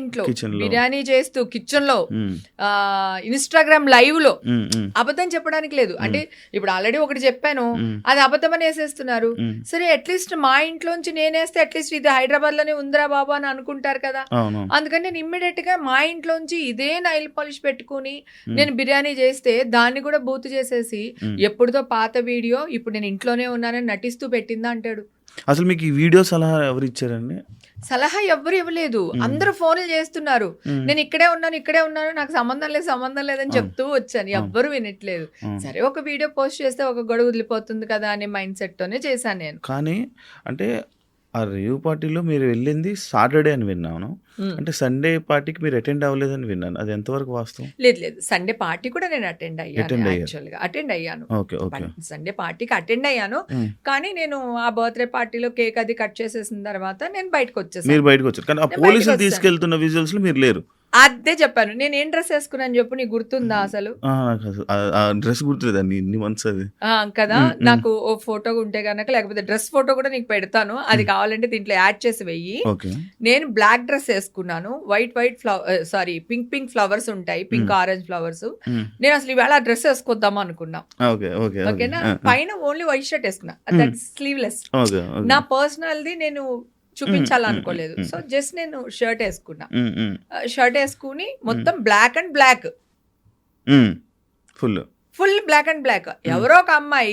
ఇంట్లో కిచెన్ లో బిర్యానీ చేస్తూ కిచెన్ లో ఇన్స్టాగ్రామ్ లైవ్ లో అబద్ధం చెప్పడానికి లేదు. అంటే ఇప్పుడు ఆల్రెడీ ఒకటి చెప్పాను, అది అబద్ధం అని వేసేస్తున్నారు. సరే అట్లీస్ట్ మా ఇంట్లోంచి నేనేస్తే అట్లీస్ట్ ఇది హైదరాబాద్ లోనే ఉందిరా బాబు అని అనుకుంటారు కదా. అందుకని నేను ఇమ్మీడియట్ గా మా ఇంట్లోంచి ఇదే నైల్ పాలిష్ పెట్టుకుని నేను బిర్యానీ చేస్తే దాన్ని కూడా బూత్ చేసేసి ఎప్పుడుదో పాత వీడియో ఇప్పుడు నేను ఇంట్లోనే ఉన్నానని నటిస్తూ పెట్టిందా అంటాడు. అసలు మీకు ఈ వీడియో సలహా ఎవరు ఇచ్చారండి? సలహా ఎవ్వరు ఇవ్వలేదు, అందరూ ఫోన్లు చేస్తున్నారు. నేను ఇక్కడే ఉన్నాను, నాకు సంబంధం లేదని చెప్తూ వచ్చాను. ఎవ్వరు వినట్లేదు. సరే ఒక వీడియో పోస్ట్ చేస్తే ఒక గొడవ వదిలిపోతుంది కదా అనే మైండ్ సెట్ తోనే చేశాను నేను. కానీ అంటే ఆ రేవ్ పార్టీలో మీరు వెళ్ళింది సాటర్డే అని విన్నాను, అంటే సండే పార్టీకి మీరు అటెండ్ అవ్వలేదని విన్నాను. అది ఎంతవరకు వాస్తవం? లేదు, సండే పార్టీ కూడా నేను అటెండ్ అయ్యాను. సండే పార్టీకి అటెండ్ అయ్యాను, కానీ నేను ఆ బర్త్డే పార్టీలో కేక్ అది కట్ చేసేసిన తర్వాత నేను బయటకు వచ్చేసాను. మీరు బయటకు వచ్చారు, కానీ ఆ పోలీసులు తీసుకెళ్తున్న విజువల్స్ లో మీరు లేరు. అదే చెప్పాను, నేను ఏం డ్రెస్ వేసుకున్నాను చెప్పు, నీకు గుర్తుందా? అసలు డ్రెస్ గుర్తులేదండి, ఇన్ని మంత్స్ అది కదా. నాకు ఓ ఫోటో ఉంటే గనక, లేకపోతే డ్రెస్ ఫోటో కూడా నీకు పెడతాను, అది కావాలంటే దీంట్లో యాడ్ చేసి వెయ్యి. నేను బ్లాక్ డ్రెస్ వేసుకున్నాను, పింక్ ఫ్లవర్స్ ఉంటాయి, పింక్ ఆరెంజ్ ఫ్లవర్స్. నేను అసలు ఇవాళ డ్రెస్ వేసుకొద్దాం అనుకున్నా, ఓకేనా. పైన ఓన్లీ వైట్ షర్ట్ వేసుకున్నా, దట్ స్లీవ్లెస్. నా పర్సనల్ది నేను చూపించాలనుకోలేదు, సో జస్ట్ నేను షర్ట్ వేసుకున్నా. షర్ట్ వేసుకుని మొత్తం black and black, full black and black. ఎవరో ఒక అమ్మాయి